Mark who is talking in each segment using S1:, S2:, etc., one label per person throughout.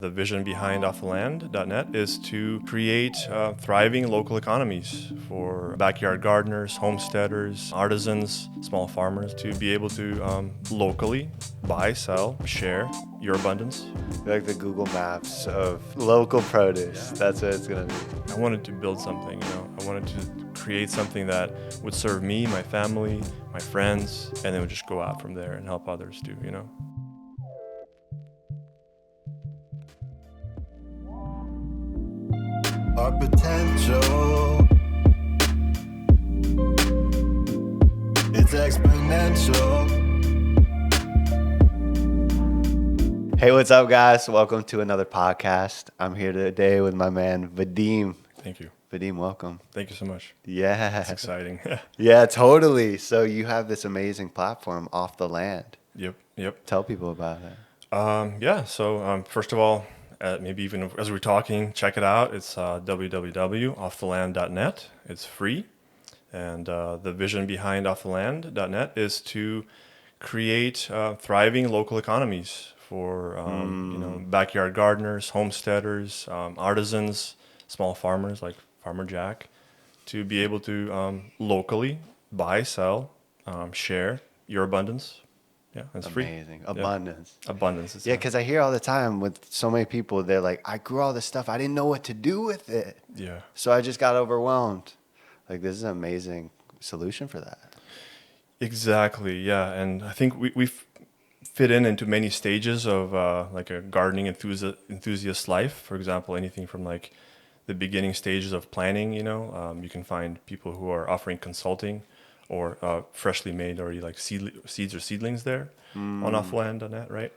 S1: The vision behind offtheland.net is to create thriving local economies for backyard gardeners, homesteaders, artisans, small farmers to be able to locally buy, sell, share your abundance.
S2: Like the Google Maps of local produce. That's what it's going to be.
S1: I wanted to build something, I wanted to create something that would serve me, my family, my friends, and then would just go out from there and help others too,
S3: Our potential, it's exponential.
S2: Hey, what's up, guys? Welcome to another podcast. I'm here today with my man, Vadim.
S1: Thank you.
S2: Vadim, welcome.
S1: Thank you so much.
S2: Yeah.
S1: It's exciting.
S2: Yeah, totally. So you have this amazing platform, Off the Land.
S1: Yep.
S2: Tell people about it.
S1: So first of all, maybe even as we're talking, check it out. It's www.offtheland.net. It's free. And the vision behind offtheland.net is to create thriving local economies for backyard gardeners, homesteaders, artisans, small farmers like Farmer Jack, to be able to locally buy, sell, share your abundance. Yeah, it's free.
S2: Amazing. Abundance.
S1: Yeah. Abundance.
S2: Yeah, because I hear all the time with so many people, they're like, I grew all this stuff. I didn't know what to do with it.
S1: Yeah.
S2: So I just got overwhelmed. Like, this is an amazing solution for that.
S1: Exactly, yeah. And I think we fit into many stages of like a gardening enthusiast life. For example, anything from like the beginning stages of planning, you can find people who are offering consulting or freshly made already like seeds or seedlings there on offland.net, right?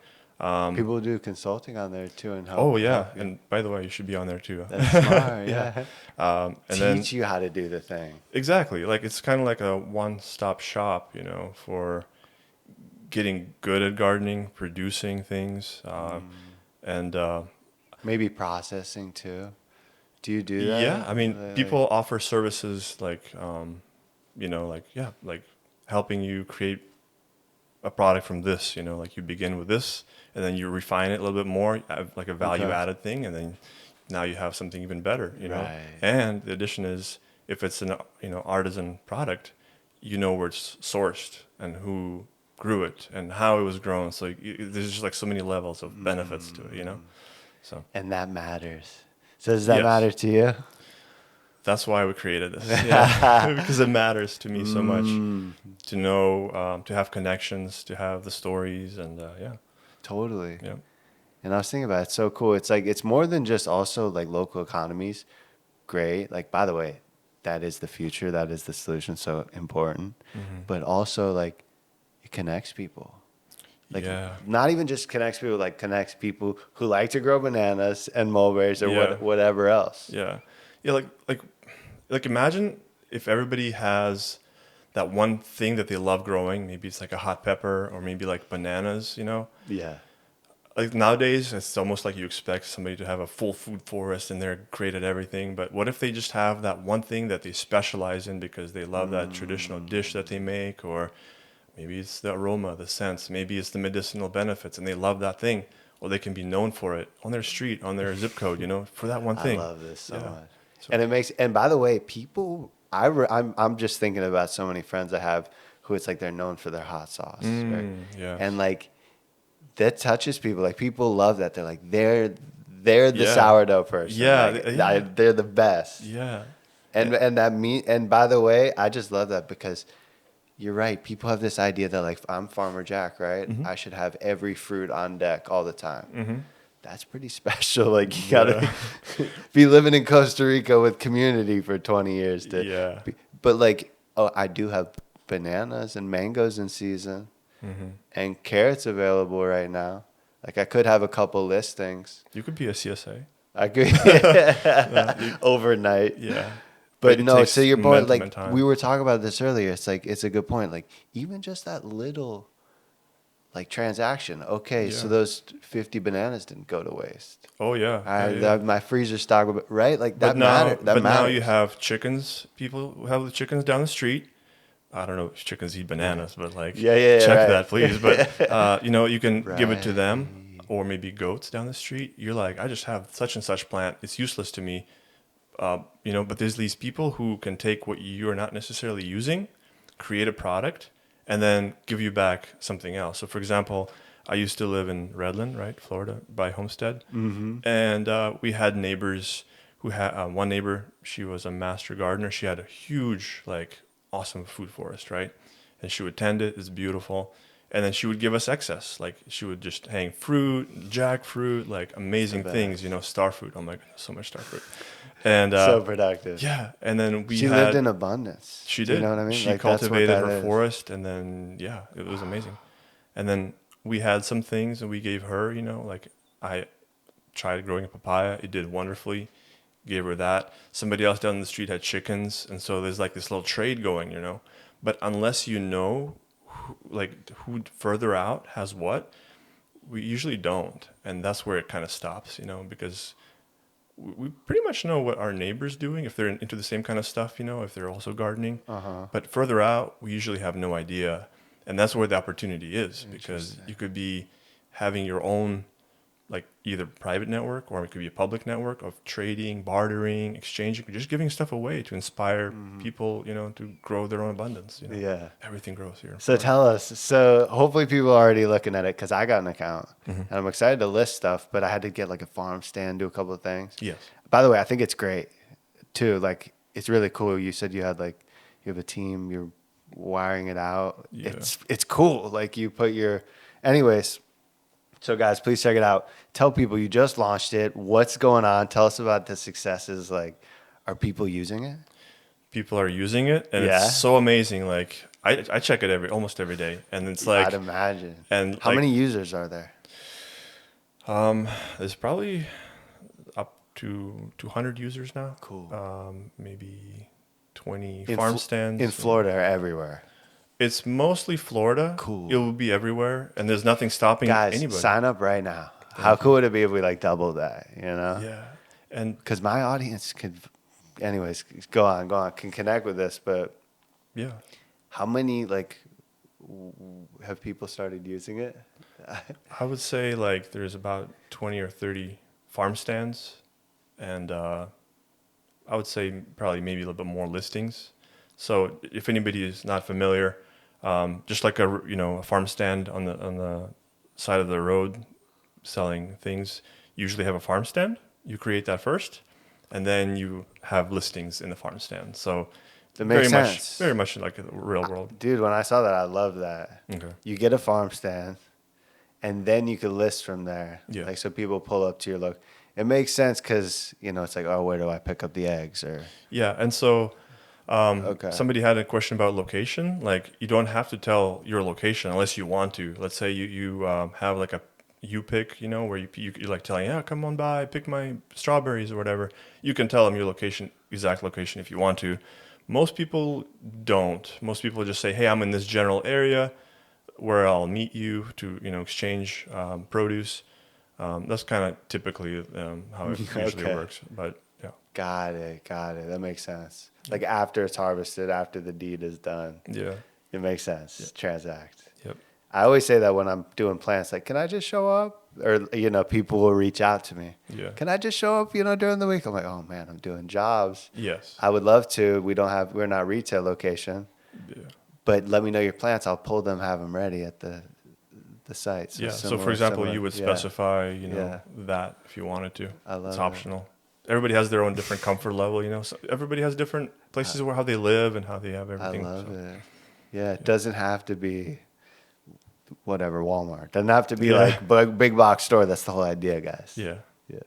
S2: People do consulting on there too and help.
S1: Oh yeah, and by the way, you should be on there too.
S2: That's smart, yeah.
S1: And
S2: Teach you how to do the thing.
S1: Exactly, like it's kind of like a one-stop shop, for getting good at gardening, producing things, and
S2: maybe processing too. Do you do that?
S1: Yeah, I mean, people offer services like like helping you create a product from this, like you begin with this and then you refine it a little bit more, like a value added thing, and then now you have something even better,
S2: Right.
S1: And the addition is if it's an artisan product, where it's sourced and who grew it and how it was grown. So there's just like so many levels of benefits to it, So
S2: and that matters. So does that
S1: Yes.
S2: matter to you?
S1: That's why we created this, because it matters to me so much to know, to have connections, to have the stories, and
S2: Totally.
S1: yeah.
S2: And I was thinking about it. It's so cool. It's like, it's more than just also like local economies. Great. Like, by the way, that is the future. That is the solution. So important. But also like it connects people. Like not even just connects people, like connects people who like to grow bananas and mulberries or whatever else.
S1: Yeah. Like imagine if everybody has that one thing that they love growing. Maybe it's like a hot pepper or maybe like bananas,
S2: Yeah.
S1: Like nowadays, it's almost like you expect somebody to have a full food forest and they're great at everything. But what if they just have that one thing that they specialize in because they love that traditional dish that they make, or maybe it's the aroma, the scents, maybe it's the medicinal benefits, and they love that thing. Well, they can be known for it on their street, on their zip code, for that one thing.
S2: I love this so much.
S1: So,
S2: And by the way, people, I'm just thinking about so many friends I have who it's like they're known for their hot sauce. Right?
S1: Yeah.
S2: And like that touches people. Like people love that. They're like, they're the sourdough person.
S1: Yeah.
S2: They're the best.
S1: Yeah.
S2: And by the way, I just love that because you're right. People have this idea that like, I'm Farmer Jack, right? I should have every fruit on deck all the time. That's pretty special. Like you gotta be living in Costa Rica with community for 20 years. But like, I do have bananas and mangoes in season and carrots available right now. Like I could have a couple listings.
S1: You could be a CSA.
S2: I could overnight.
S1: Yeah.
S2: But no, so your point,
S1: momentum
S2: like
S1: and time.
S2: we were talking about this earlier. It's like, it's a good point. Like even just that little like transaction. Okay, so those 50 bananas didn't go to waste.
S1: Oh yeah.
S2: My freezer stock, right? Like that
S1: But
S2: matters.
S1: now you have chickens. People who have the chickens down the street. I don't know if chickens eat bananas, but like check
S2: right.
S1: that, please. But you can give it to them. or maybe goats down the street, you're like, I just have such and such plant. It's useless to me. But there's these people who can take what you're not necessarily using, create a product, and then give you back something else. So, for example, I used to live in Redland, right, Florida, by Homestead, and we had neighbors who had one neighbor. She was a master gardener. She had a huge, like, awesome food forest, right, and she would tend it. It's beautiful, and then she would give us excess. Like, she would just hang fruit, jackfruit, like amazing things. Star fruit. Oh my goodness, so much star fruit. And
S2: So productive.
S1: yeah, and then
S2: She lived in abundance.
S1: She
S2: Do
S1: did.
S2: you know what I mean?
S1: She
S2: Like, that's what
S1: cultivated
S2: that
S1: her
S2: is.
S1: forest, and then it was amazing. And then we had some things, and we gave her. Like, I tried growing a papaya. It did wonderfully. Gave her that. Somebody else down the street had chickens, and so there's like this little trade going. But unless you know, who further out has what, we usually don't, and that's where it kind of stops. Because we pretty much know what our neighbor's doing if they're into the same kind of stuff, if they're also gardening. But further out, we usually have no idea. And that's where the opportunity is, because you could be having your own, like, either private network, or it could be a public network of trading, bartering, exchanging, just giving stuff away to inspire people, to grow their own abundance.
S2: Yeah.
S1: Everything grows here.
S2: So tell us. So hopefully people are already looking at it, because I got an account and I'm excited to list stuff, but I had to get like a farm stand, do a couple of things.
S1: Yes.
S2: By the way, I think it's great too. Like, it's really cool. You said you have a team, you're wiring it out.
S1: Yeah.
S2: It's cool. Like, you put anyways. So guys, please check it out. Tell people you just launched it. What's going on? Tell us about the successes. Like, are people using it?
S1: People are using it, and it's so amazing. Like, I check it almost every day, and it's like,
S2: I'd imagine.
S1: And
S2: how many users are there?
S1: There's probably up to 200 users now.
S2: Cool.
S1: Maybe 20 farm stands.
S2: In Florida or everywhere?
S1: It's mostly Florida.
S2: Cool.
S1: It will be everywhere, and there's nothing stopping anybody.
S2: Guys, sign up right now. How cool would it be if we like doubled that,
S1: Yeah. And
S2: because my audience could, anyways, go on, can connect with this, but
S1: yeah,
S2: how many, like, have people started using it?
S1: I would say like there's about 20 or 30 farm stands, and I would say probably maybe a little bit more listings. So if anybody is not familiar, just like a farm stand on the side of the road selling things, usually have a farm stand. You create that first, and then you have listings in the farm stand. So
S2: That makes sense.
S1: very much like the real world.
S2: Dude, when I saw that, I loved that.
S1: Okay.
S2: You get a farm stand, and then you could list from there.
S1: Yeah.
S2: Like, so people pull up to your look. It makes sense because, it's like, oh, where do I pick up the eggs? Or
S1: Yeah, and so somebody had a question about location. Like, you don't have to tell your location unless you want to. Let's say you have like a pick, where you're like telling, yeah, come on by, pick my strawberries or whatever. You can tell them your exact location if you want to. Most people don't. Most people just say, hey, I'm in this general area where I'll meet you to, exchange produce. That's kind of typically how it usually works. But yeah.
S2: Got it. That makes sense. Like, after it's harvested, after the deed is done.
S1: Yeah.
S2: It makes sense.
S1: Yeah.
S2: Transact.
S1: Yep.
S2: I always say that when I'm doing plants, like, can I just show up? Or, people will reach out to me.
S1: Yeah.
S2: Can I just show up, during the week? I'm like, oh man, I'm doing jobs.
S1: Yes.
S2: I would love to. We're not retail location,
S1: Yeah.
S2: but let me know your plants. I'll pull them, have them ready at the site. So
S1: Yeah. So for example, you would specify,
S2: Yeah.
S1: that if you wanted to.
S2: I love
S1: it's
S2: it.
S1: optional. Everybody has their own different comfort level, So everybody has different places where how they live and how they have everything.
S2: I love it. Yeah, it doesn't have to be whatever Walmart. Doesn't have to be like big box store. That's the whole idea, guys.
S1: Yeah.
S2: Yeah.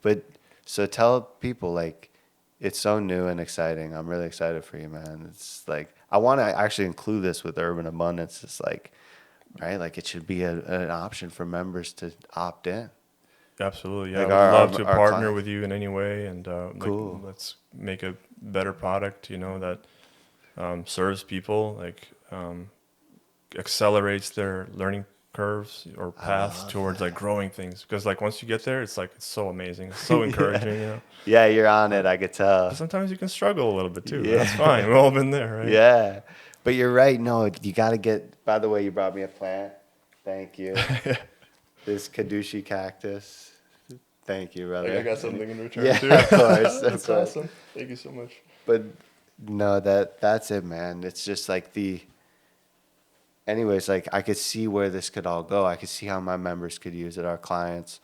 S2: But so tell people, like, it's so new and exciting. I'm really excited for you, man. It's like, I want to actually include this with Urban Abundance. It's like, right? Like, it should be an option for members to opt in.
S1: Absolutely. Yeah.
S2: Like,
S1: I would love to
S2: our
S1: partner
S2: clients.
S1: with you in any way, and
S2: Cool.
S1: let's make a better product, that serves people, like accelerates their learning curves or paths towards like growing things. Because like once you get there, it's so amazing. It's so encouraging,
S2: Yeah, you're on it. I could tell.
S1: But sometimes you can struggle a little bit too.
S2: Yeah.
S1: That's fine. We've all been there, right?
S2: Yeah. But you're right. No, you got to get, by the way, you brought me a plant. Thank you. This Kadushi cactus. Thank you, brother.
S1: I got something in return
S2: Yeah,
S1: too.
S2: of course.
S1: That's awesome. Thank you so much.
S2: But no, that's it, man. It's just like anyways, like I could see where this could all go. I could see how my members could use it, our clients,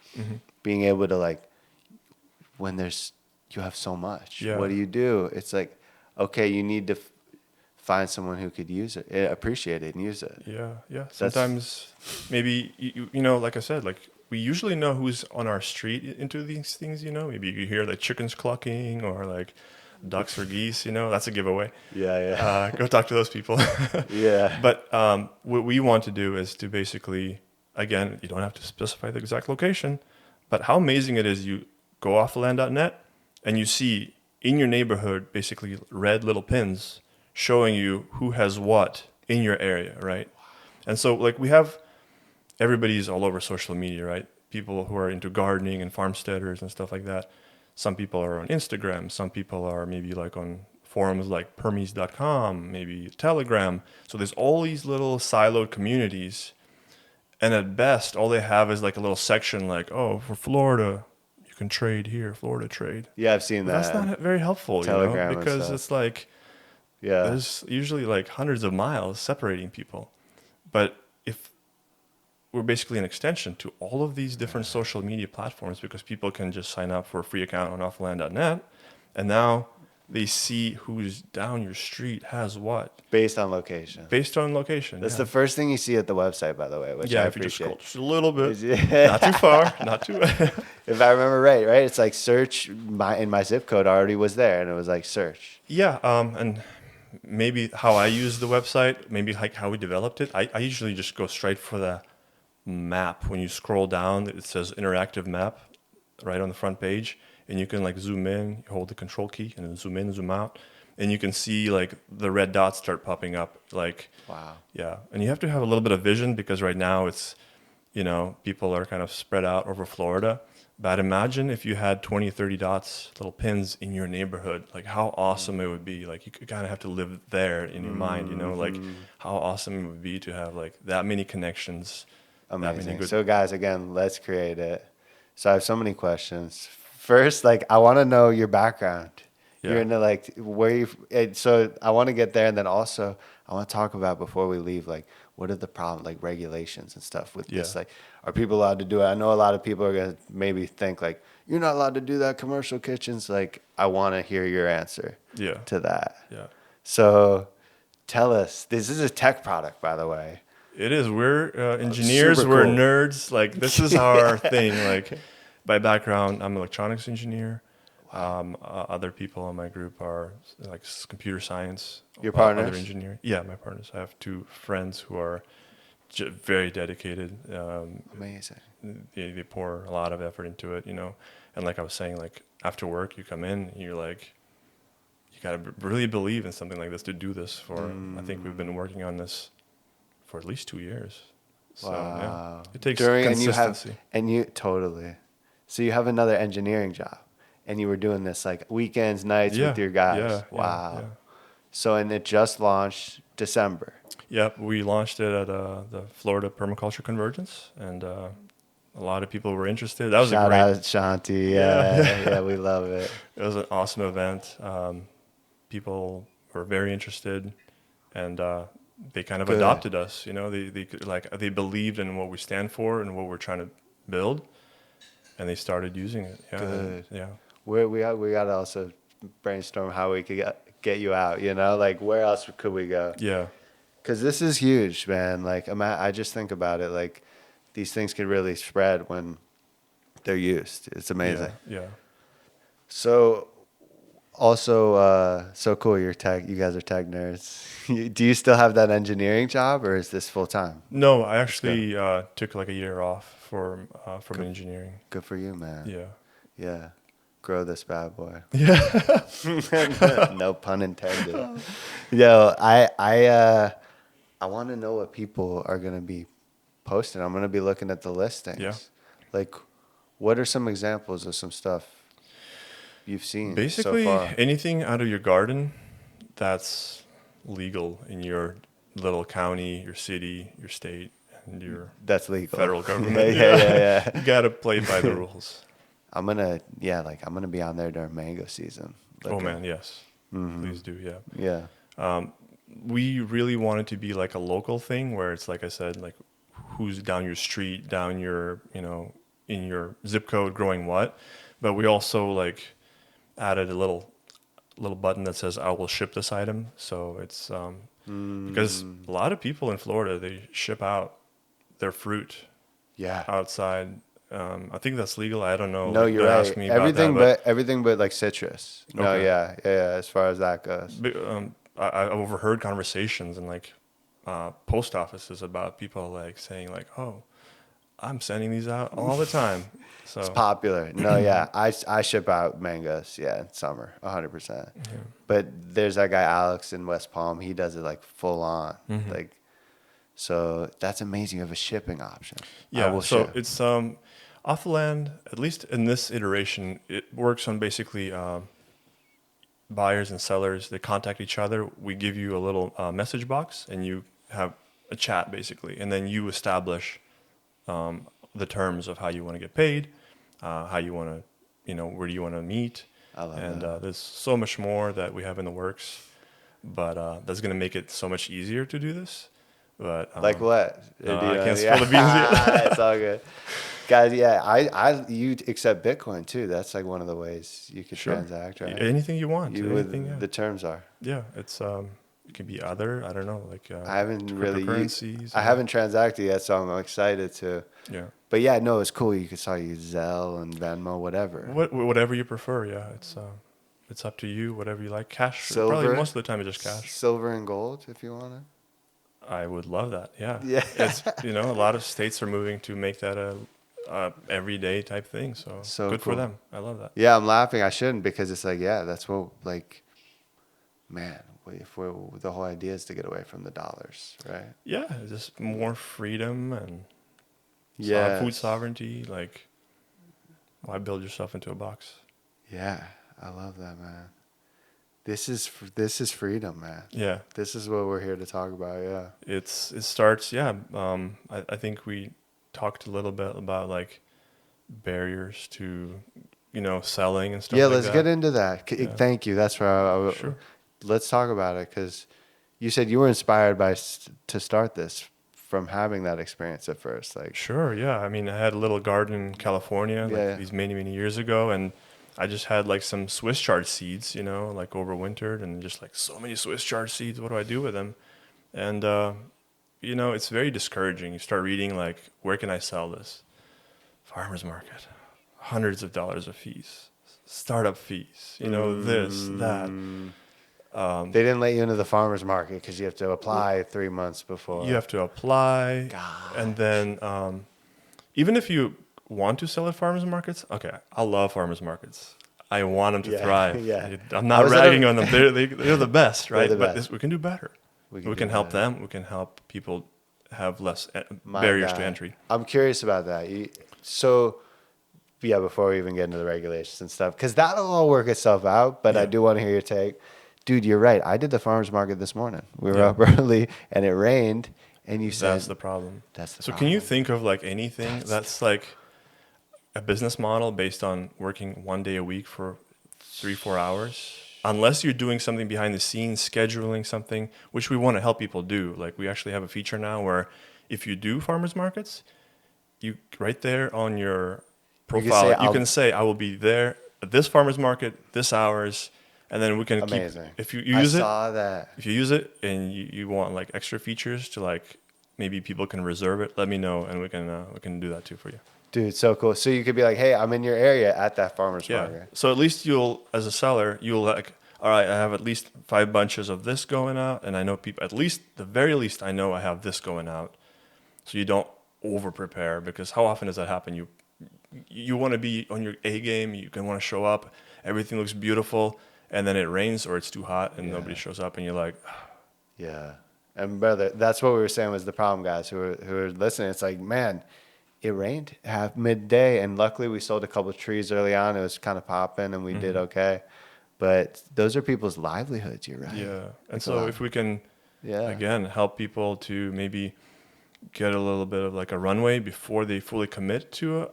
S2: being able to like, when you have so much,
S1: Yeah.
S2: what do you do? It's like, okay, you need to find someone who could use it, appreciate it and use it.
S1: Yeah. Sometimes maybe, like I said, like we usually know who's on our street into these things, maybe you hear like chickens clucking or like ducks or geese, that's a giveaway.
S2: Yeah.
S1: Go talk to those people.
S2: Yeah.
S1: But what we want to do is to basically, again, you don't have to specify the exact location, but how amazing it is you go offtheland.net and you see in your neighborhood basically red little pins showing you who has what in your area, right? And so like everybody's all over social media, right? People who are into gardening and farmsteaders and stuff like that. Some people are on Instagram. Some people are maybe like on forums like permies.com, maybe Telegram. So there's all these little siloed communities. And at best, all they have is like a little section like, oh, for Florida, you can trade here, Florida trade.
S2: Yeah, I've seen that.
S1: That's not very helpful,
S2: Telegram and
S1: because
S2: stuff.
S1: it's like,
S2: Yeah.
S1: there's usually like hundreds of miles separating people. But if we're basically an extension to all of these different social media platforms, because people can just sign up for a free account on offtheland.net, and now they see who's down your street has what.
S2: Based on location.
S1: Based on location.
S2: That's the first thing you see at the website, by the way, which I
S1: if you just scroll
S2: appreciate.
S1: just a little bit.
S2: Yeah.
S1: Not too far. Not too
S2: If I remember right? It's like search in my zip code already was there, and it was like search.
S1: Yeah, and maybe how I use the website, maybe like how we developed it. I usually just go straight for the map. When you scroll down, it says interactive map right on the front page, and you can like zoom in, you hold the control key, and then zoom in, zoom out, and you can see like the red dots start popping up. Like,
S2: Wow.
S1: Yeah, and you have to have a little bit of vision, because right now it's, people are kind of spread out over Florida. But imagine if you had 20, 30 dots, little pins in your neighborhood, like how awesome it would be. Like you kind of have to live there in your mind, like how awesome it would be to have like that many connections.
S2: Amazing. So guys, again, let's create it. So I have so many questions. First, like I want to know your background.
S1: Yeah.
S2: You're into like where you. So I want to get there, and then also I want to talk about before we leave, like what are the problems, like regulations and stuff with this. Like, are people allowed to do it? I know a lot of people are gonna maybe think like you're not allowed to do that. Commercial kitchens. Like I want to hear your answer. To that.
S1: Yeah.
S2: So tell us. This is a tech product, by the way.
S1: It is. We're engineers.
S2: Super
S1: We're
S2: cool.
S1: nerds. Like this is our thing. Like by background, I'm an electronics engineer. Other people in my group are like computer science.
S2: Your partners?
S1: Other engineering. Yeah, my partners. I have two friends who are very dedicated.
S2: Amazing.
S1: They pour a lot of effort into it, And like I was saying, like after work, you come in, and you're like, you gotta really believe in something like this to do this for. I think we've been working on this for at least 2 years. So,
S2: Wow.
S1: it takes consistency.
S2: And you totally. So you have another engineering job, and you were doing this like weekends, nights with your guys. Wow.
S1: Yeah.
S2: So, and it just launched December.
S1: Yep, we launched it at the Florida Permaculture Convergence, and a lot of people were interested. That was
S2: Shout
S1: a great.
S2: out Shanti. Yeah, we love it.
S1: It was an awesome event. People were very interested, and they kind of
S2: Good.
S1: adopted us. They believed in what we stand for and what we're trying to build, and they started using it. Yeah,
S2: Good.
S1: Yeah.
S2: We got to also brainstorm how we could get you out. Like where else could we go?
S1: Yeah.
S2: Because this is huge, man. Like I just think about it. Like these things could really spread when they're used. It's amazing.
S1: Yeah.
S2: So, also, so cool. You're tech. You guys are tech nerds. Do you still have that engineering job, or is this full time?
S1: No, I actually took like a year off from engineering.
S2: Good for you, man.
S1: Yeah.
S2: Yeah. Grow this bad boy.
S1: Yeah.
S2: No pun intended. Yo, I want to know what people are gonna be posting. I'm gonna be looking at the listings.
S1: Yeah.
S2: Like, what are some examples of some stuff you've seen
S1: Basically,
S2: so far?
S1: anything out of your garden that's legal in your little county, your city, your state. and your
S2: That's legal.
S1: federal government.
S2: Yeah.
S1: You gotta play by the rules.
S2: I'm gonna be on there during mango season.
S1: Oh man, yes. Please do, yeah.
S2: Yeah.
S1: We really want it to be like a local thing where it's like I said, like who's down your street, down your, in your zip code growing what. But we also like added a little button that says I will ship this item. So it's because a lot of people in Florida, they ship out their fruit
S2: Yeah.
S1: outside. I think that's legal. I don't know.
S2: No, you're
S1: Don't
S2: right.
S1: ask me about that,
S2: Everything but like citrus. No,
S1: Okay.
S2: yeah. As far as that goes.
S1: but, I overheard conversations in like post offices about people like saying like, "Oh, I'm sending these out all the time." So
S2: It's popular. No, yeah. I ship out mangoes. Yeah, in summer, 100%. But there's that guy Alex in West Palm. He does it like full on. Like, so that's amazing. You have a shipping option. I
S1: yeah,
S2: will
S1: so
S2: ship.
S1: it's off the land. At least in this iteration, it works on basically buyers and sellers. They contact each other. We give you a little message box, and you have a chat basically, and then you establish the terms of how you want to get paid, how you want to, where do you want to meet.
S2: I love
S1: and
S2: that.
S1: there's so much more that we have in the works, but that's going to make it so much easier to do this. But
S2: Like what?
S1: I can't spill the beans yet.
S2: It's all good. Guys, yeah, you accept Bitcoin too. That's like one of the ways you could
S1: Sure.
S2: transact, right?
S1: Anything you want. Anything, yeah.
S2: The terms are.
S1: Yeah, it's it can be other. I don't know, like
S2: I haven't really
S1: cryptocurrencies.
S2: I haven't transacted yet, so I'm excited to.
S1: Yeah.
S2: But yeah, no, it's cool. You could start use Zelle and Venmo, whatever.
S1: Whatever you prefer. Yeah, it's up to you. Whatever you like. Cash.
S2: Silver?
S1: Probably most of the time it's just cash.
S2: Silver and gold, if you want it.
S1: I would love that. Yeah.
S2: Yeah.
S1: It's a lot of states are moving to make that a everyday type thing. So good
S2: cool.
S1: for them. I love that.
S2: Yeah, I'm laughing. I shouldn't because it's like, yeah, that's what man. The whole idea is to get away from the dollars, right?
S1: Yeah, just more freedom and
S2: Yeah.
S1: food sovereignty. Like, why build yourself into a box?
S2: Yeah, I love that, man. This is freedom, man.
S1: Yeah,
S2: This is what we're here to talk about. Yeah.
S1: it starts. Yeah, I think we talked a little bit about like barriers to selling and stuff.
S2: Yeah,
S1: like
S2: let's
S1: that.
S2: get into that.
S1: Yeah.
S2: Thank you. That's where
S1: Sure.
S2: let's talk about it because you said you were inspired to start this from having that experience at first. Like,
S1: Sure, yeah. I mean, I had a little garden in California
S2: Yeah.
S1: these many, many years ago, and I just had like some Swiss chard seeds, like overwintered, and just like so many Swiss chard seeds. What do I do with them? And it's very discouraging. You start reading like, where can I sell this? Farmers market, hundreds of dollars of fees, startup fees, this, that.
S2: they didn't let you into the farmer's market because you have to apply 3 months before.
S1: You have to apply, and then even if you want to sell at farmers markets, okay, I love farmers markets. I want them to
S2: Yeah,
S1: thrive.
S2: yeah.
S1: I'm not ragging on them. They're the best, right?
S2: the
S1: But
S2: best.
S1: we can do better.
S2: We
S1: We
S2: can
S1: can
S2: do
S1: help
S2: better.
S1: them. We can help people have less
S2: My
S1: barriers
S2: God.
S1: to entry.
S2: I'm curious about that. Before we even get into the regulations and stuff, because that'll all work itself out. But I
S1: Yeah.
S2: do want to hear your take. Dude, you're right. I did the farmer's market this morning. We were
S1: Yeah.
S2: up early and it rained. And you said,
S1: That's the problem.
S2: That's the
S1: So can you
S2: problem.
S1: think of like anything that's like a business model based on working 1 day a week for 3-4 hours? Unless you're doing something behind the scenes, scheduling something, which we want to help people do. Like we actually have a feature now where if you do farmers markets, you right there on your profile, you can say, I will be there at this farmers market, this hours, and then we can
S2: Amazing.
S1: keep, if you
S2: I
S1: use it,
S2: saw that.
S1: if you use it and you want like extra features to like, maybe people can reserve it, let me know and we can do that too for you.
S2: Dude, so cool. So you could be like, hey, I'm in your area at that farmer's
S1: Yeah.
S2: market.
S1: So at least as a seller, you'll like, all right, I have at least 5 bunches of this going out, and I know people, at least, the very least, I know I have this going out. So you don't over prepare, because how often does that happen? You want to be on your A game, you can want to show up, everything looks beautiful, and then it rains or it's too hot and nobody shows up, and you're like,
S2: Yeah. And brother, that's what we were saying was the problem, guys who are listening. It's like, man, it rained half midday, and luckily we sold a couple of trees early on. It was kind of popping, and we did okay. But those are people's livelihoods. You're right.
S1: yeah. And
S2: It's a
S1: so
S2: lot.
S1: if we can,
S2: Yeah.
S1: again, help people to maybe get a little bit of like a runway before they fully commit to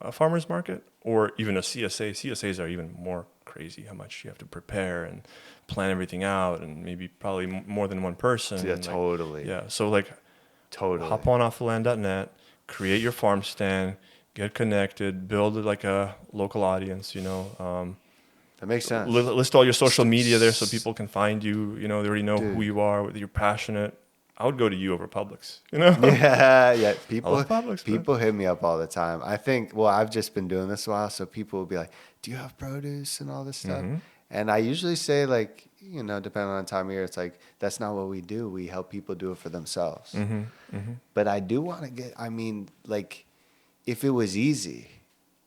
S1: a farmer's market or even a CSA. CSAs are even more crazy how much you have to prepare and plan everything out, and maybe probably more than one person.
S2: Yeah,
S1: and, like,
S2: totally.
S1: Yeah, so like
S2: Totally.
S1: hop on offtheland.net, create your farm stand, get connected, build like a local audience,
S2: That makes sense.
S1: list all your social media there so people can find you. They already know who
S2: Dude.
S1: you are, whether you're passionate. I would go to you over Publix,
S2: Yeah.
S1: I love Publix, man.
S2: People hit me up all the time. I think, well, I've just been doing this a while, so people will be like, do you have produce and all this stuff?
S1: Mm-hmm.
S2: And I usually say, like, depending on the time of year, it's like, that's not what we do. We help people do it for themselves.
S1: Mm-hmm. Mm-hmm.
S2: But I do want to like, if it was easy,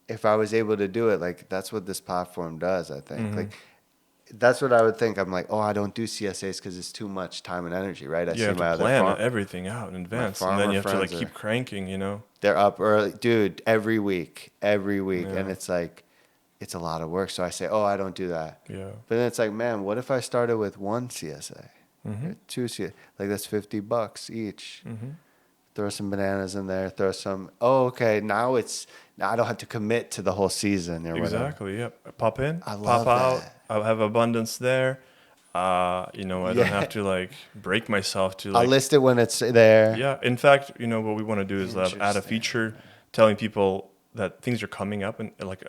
S2: if I was able to do it, like, that's what this platform does, I think.
S1: Mm-hmm.
S2: Like, that's what I would think. I'm like, oh, I don't do CSAs because it's too much time and energy, right?
S1: You have to plan everything out in advance, and then you have to like keep cranking,
S2: They're up early, dude, every week,
S1: Yeah.
S2: and it's like, it's a lot of work. So I say, oh, I don't do that.
S1: Yeah.
S2: But then it's like, man, what if I started with one CSA,
S1: Mm-hmm.
S2: or two CSA? Like, that's $50 each.
S1: Mm-hmm.
S2: Throw some bananas in there. Throw some. Oh, okay. Now I don't have to commit to the whole season or whatever.
S1: Exactly. Yep. Pop in,
S2: I love
S1: pop out.
S2: that.
S1: I have abundance there. I don't have to like break myself to like.
S2: I'll list it when it's there.
S1: Yeah. In fact, what we want to do is add a
S2: Interesting.
S1: feature telling people that things are coming up in like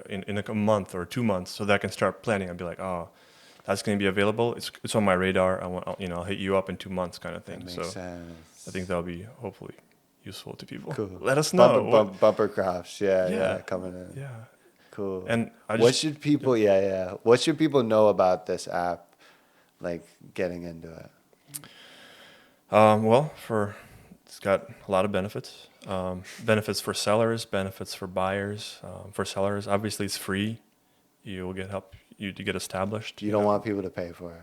S1: a month or 2 months, so that I can start planning. I'd be like, oh, that's going to be available. It's on my radar. I'll hit you up in 2 months, kind of thing.
S2: That
S1: So
S2: makes sense.
S1: I think that'll be hopefully useful to people.
S2: Cool.
S1: Let us know.
S2: Bumper crops. Yeah,
S1: Yeah.
S2: coming in.
S1: Yeah.
S2: Cool.
S1: And
S2: what should people? Yeah. What should people know about this app? Like, getting into it.
S1: Well, it's got a lot of benefits. Benefits for sellers, benefits for buyers. For sellers, obviously it's free. You will help you to get established.
S2: You don't want people to pay for it.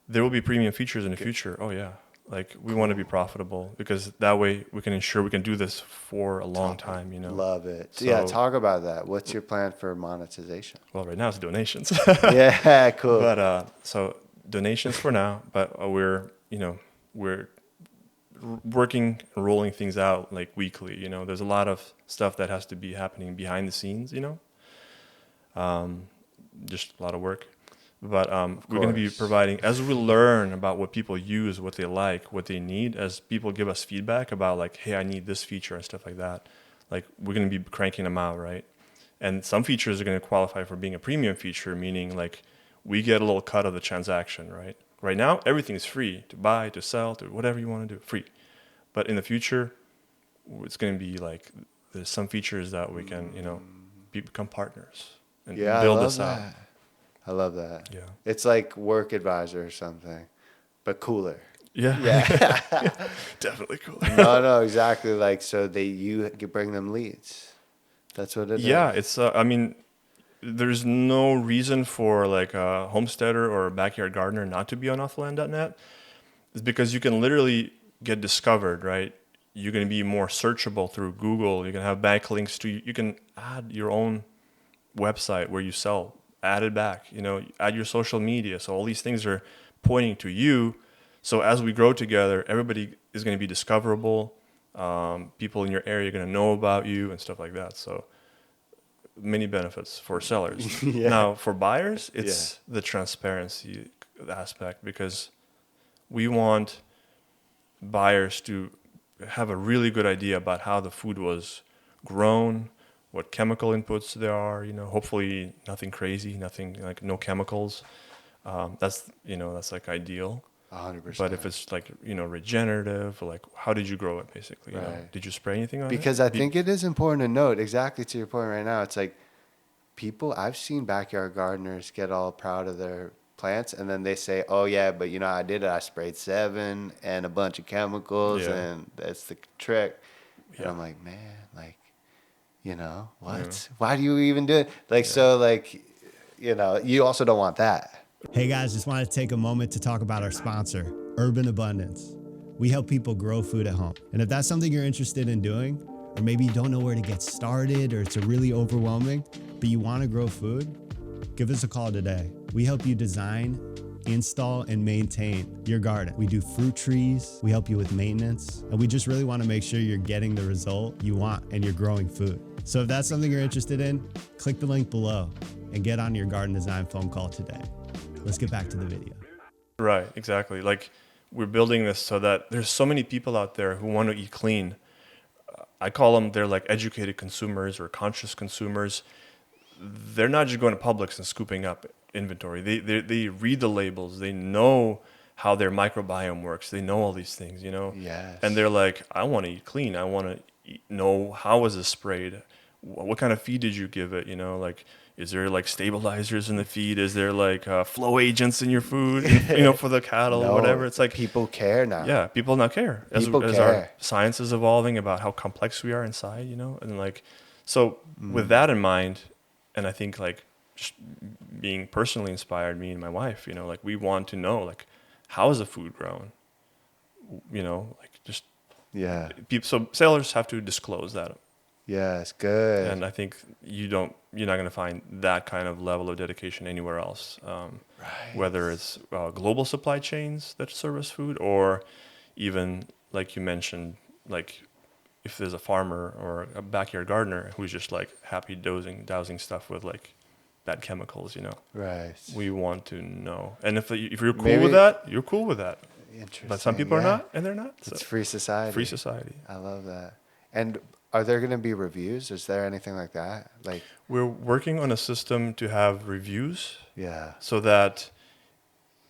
S1: There will be premium features in the future. Oh yeah. Like we want to be profitable because that way we can ensure we can do this for a long time,
S2: Love it.
S1: So-
S2: Yeah, talk about that. What's your plan for monetization?
S1: Well, right now it's donations.
S2: Yeah, cool.
S1: But so donations for now, but we're working and rolling things out like weekly. There's a lot of stuff that has to be happening behind the scenes. Just a lot of work. But we're going to be providing, as we learn about what people use, what they like, what they need, as people give us feedback about like, hey, I need this feature and stuff like that. Like we're going to be cranking them out, right? And some features are going to qualify for being a premium feature, meaning like we get a little cut of the transaction, right? Right now, everything is free to buy, to sell, to whatever you want to do, free. But in the future, it's going to be like there's some features that we can, become partners and build this out.
S2: I love that.
S1: Yeah.
S2: It's like Work Advisor or something, but cooler.
S1: Yeah.
S2: Yeah.
S1: Definitely cool.
S2: No, exactly. Like, so you bring them leads. That's what it is.
S1: Yeah, it's. There's no reason for like a homesteader or a backyard gardener not to be on offtheland.net. It's because you can literally get discovered, right? You're going to be more searchable through Google. You can have backlinks to. You can add your own website where you sell. Add it back. Add your social media. So all these things are pointing to you. So as we grow together, everybody is going to be discoverable. People in your area are going to know about you and stuff like that. So many benefits for sellers.
S2: Yeah.
S1: Now for buyers, it's the transparency aspect because we want buyers to have a really good idea about how the food was grown, what chemical inputs there are, hopefully nothing crazy, nothing like no chemicals. That's like ideal.
S2: 100%.
S1: But if it's like, regenerative, like how did you grow it basically?
S2: Right.
S1: Did you spray anything on it?
S2: Because I think it is important to note, exactly to your point right now, it's like I've seen backyard gardeners get all proud of their plants and then they say, oh yeah, but I did it. I sprayed 7 and a bunch of chemicals and that's the trick. And I'm like, man, like, what?
S1: Yeah.
S2: Why do you even do it? Like, so like, you also don't want that.
S4: Hey guys, just wanted to take a moment to talk about our sponsor, Urban Abundance. We help people grow food at home. And if that's something you're interested in doing, or maybe you don't know where to get started, or it's really overwhelming, but you want to grow food, give us a call today. We help you design install and maintain your garden. We do fruit trees, we help you with maintenance, and we just really want to make sure you're getting the result you want and you're growing food. So if that's something you're interested in, click the link below and get on your garden design phone call today. Let's get back to the video.
S1: Right, exactly. Like, we're building this so that there's so many people out there who want to eat clean. I call them, they're like educated consumers or conscious consumers. They're not just going to Publix and scooping up inventory. They read the labels. They know how their microbiome works. They know all these things, you know?
S2: Yes.
S1: And they're like, I want to eat clean. I want to know, how was this sprayed? What kind of feed did you give it? You know, like, is there like stabilizers in the feed? Is there like flow agents in your food, you know, for the cattle or whatever? It's like,
S2: people care now.
S1: yeah, people now care.
S2: People
S1: as
S2: care.
S1: our science is evolving about how complex we are inside, you know? And like, so with that in mind, and I think like just being personally inspired, me and my wife, you know, like we want to know, like, how is the food grown? You know, like just,
S2: Yeah.
S1: so sellers have to disclose that.
S2: Yes, good.
S1: And I think you're not going to find that kind of level of dedication anywhere else.
S2: Right.
S1: Whether it's global supply chains that service food, or even like you mentioned, like if there's a farmer or a backyard gardener who's just like happy dousing stuff with like bad chemicals, you know.
S2: Right.
S1: We want to know. And if you're cool
S2: Maybe-
S1: with that, you're cool with that.
S2: Interesting.
S1: But some people are
S2: yeah.
S1: not, and they're not.
S2: It's
S1: So,
S2: free society.
S1: free society.
S2: I love that. And are there going to be reviews? Is there anything like that? Like,
S1: We're working on a system to have reviews
S2: yeah.
S1: so that